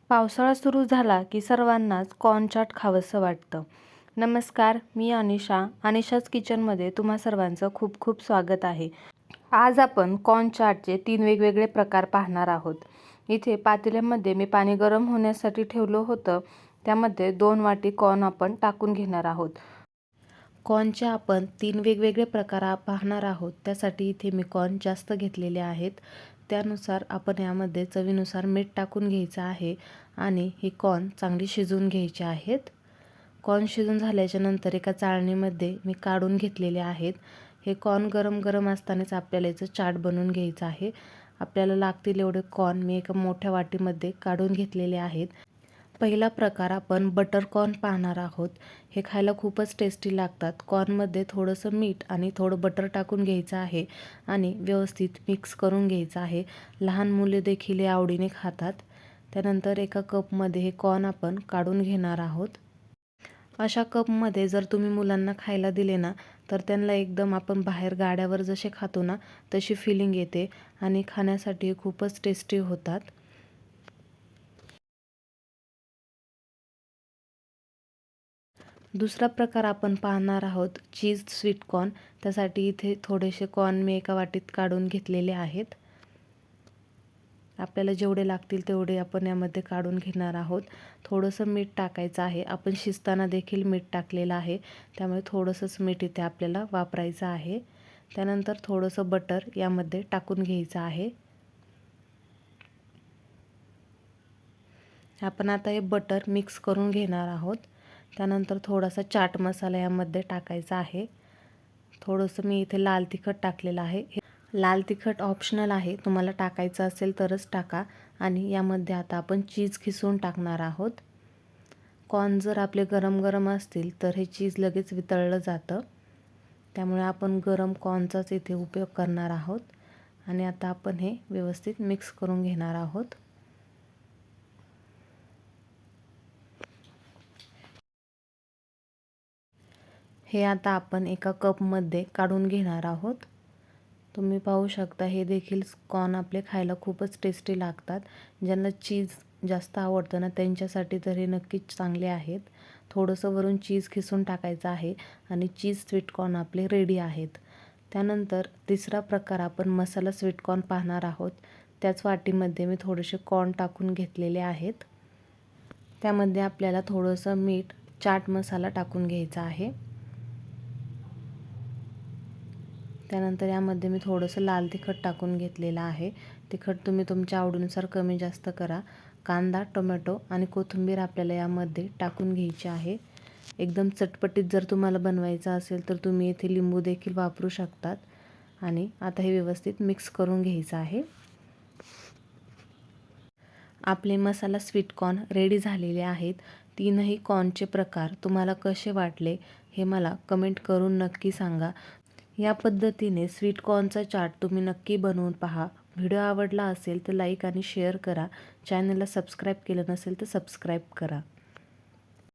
पावसाळा सुरू झाला की सर्वांनाच कॉर्न चाट खावंसं वाटतं. नमस्कार, मी अनिशा. अनिशाच किचनमध्ये तुम्हा सर्वांचं खूप खूप स्वागत आहे. आज आपण कॉर्न चाटचे 3 वेगवेगळे प्रकार पाहणार आहोत. इथे पातेल्यामध्ये मी पाणी गरम होण्यासाठी ठेवलं होतं. त्यामध्ये 2 वाटी कॉर्न आपण टाकून घेणार आहोत. कॉर्नचे आपण 3 वेगवेगळे प्रकार पाहणार आहोत. त्यासाठी इथे मी कॉर्न जास्त घेतलेले आहेत. त्यानुसार आपण यामध्ये चवीनुसार मीठ टाकून घ्यायचं आहे आणि हे कॉर्न चांगली शिजवून घ्यायचे आहेत. कॉर्न शिजून झाल्याच्या नंतर एका चाळणीमध्ये मी काढून घेतलेले आहेत. हे कॉर्न गरम गरम असतानाच आपल्याला याचं चाट बनवून घ्यायचं आहे. आपल्याला लागतील एवढे कॉर्न मी एका मोठ्या वाटीमध्ये काढून घेतलेले आहेत. पहिला प्रकार आपण बटर कॉर्न पाहणार आहोत. हे खायला खूपच टेस्टी लागतात. कॉर्नमध्ये थोडंसं मीठ आणि थोडं बटर टाकून घ्यायचं आहे आणि व्यवस्थित मिक्स करून घ्यायचं आहे. लहान मुले देखील हे आवडीने खातात. त्यानंतर एका कपमध्ये हे कॉर्न आपण काढून घेणार आहोत. अशा कपमध्ये जर तुम्ही मुलांना खायला दिले ना, तर त्यांना एकदम आपण बाहेर गाड्यावर जसे खातो ना, तशी फिलिंग येते आणि खाण्यासाठी खूपच टेस्टी होतात. दुसरा प्रकार आपण पाहणार आहोत चीज स्वीट कॉर्न. त्यासाठी इथे थोडेसे कॉर्न मी एका वाटीत काढून घेतलेले आहेत. आपल्याला जेवढे लागतील तेवढे आपण यामध्ये काढून घेणार आहोत. थोडंसं मीठ टाकायचं आहे. आपण शिजताना देखील मीठ टाकलेलं आहे, त्यामुळे थोडंसंच मीठ इथे आपल्याला वापरायचं आहे. त्यानंतर थोडंसं बटर यामध्ये टाकून घ्यायचं आहे. आपण आता हे बटर मिक्स करून घेणार आहोत. त्यानंतर थोडासा चाट मसाला यामध्ये टाकायचा आहे. थोडंसं मी इथे लाल तिखट टाकलेलं आहे. लाल तिखट ऑप्शनल आहे, तुम्हाला टाकायचं असेल तरच टाका. आणि यामध्ये आता आपण चीज खिसून टाकणार आहोत. कॉर्न जर आपले गरम गरम असतील तर हे चीज लगेच वितळलं जातं. त्यामुळे आपण गरम कॉर्नचाच इथे उपयोग करणार आहोत. आणि आता आपण हे व्यवस्थित मिक्स करून घेणार आहोत. हे आता आपण एका कपमध्ये काढून घेणार आहोत. तुम्ही पाहू शकता हे देखील कॉर्न आपले खायला खूपच टेस्टी लागतात. ज्यांना चीज जास्त आवडतं ना, त्यांच्यासाठी तर हे नक्कीच चांगले आहेत. थोडंसं वरून चीज खिसून टाकायचं आहे आणि चीज स्वीट कॉर्न आपले रेडी आहेत. त्यानंतर तिसरा प्रकार आपण मसाला स्वीट कॉर्न पाहणार आहोत. त्याच वाटीमध्ये मी थोडेसे कॉर्न टाकून घेतलेले आहेत. त्यामध्ये आपल्याला थोडंसं मीठ, चाट मसाला टाकून घ्यायचा आहे. त्यानंतर यामध्ये मी थोडंसं लाल तिखट टाकून घेतलेलं आहे. तिखट तुम्ही तुमच्या आवडीनुसार कमी जास्त करा. कांदा, टोमॅटो आणि कोथिंबीर आपल्याला यामध्ये टाकून घ्यायची आहे. एकदम चटपटीत जर तुम्हाला बनवायचं असेल तर तुम्ही इथे लिंबू देखील वापरू शकतात. आणि आता हे व्यवस्थित मिक्स करून घ्यायचं आहे. आपले मसाला स्वीट कॉर्न रेडी झालेले आहेत. 3ही कॉर्नचे प्रकार तुम्हाला कसे वाटले हे मला कमेंट करून नक्की सांगा. या पद्धतीने स्वीट कॉर्नचा चाट तुम्ही नक्की बनवून पहा. व्हिडिओ आवडला असेल तर लाईक आणि शेअर करा. चॅनलला सबस्क्राईब केलं नसेल तर सबस्क्राईब करा.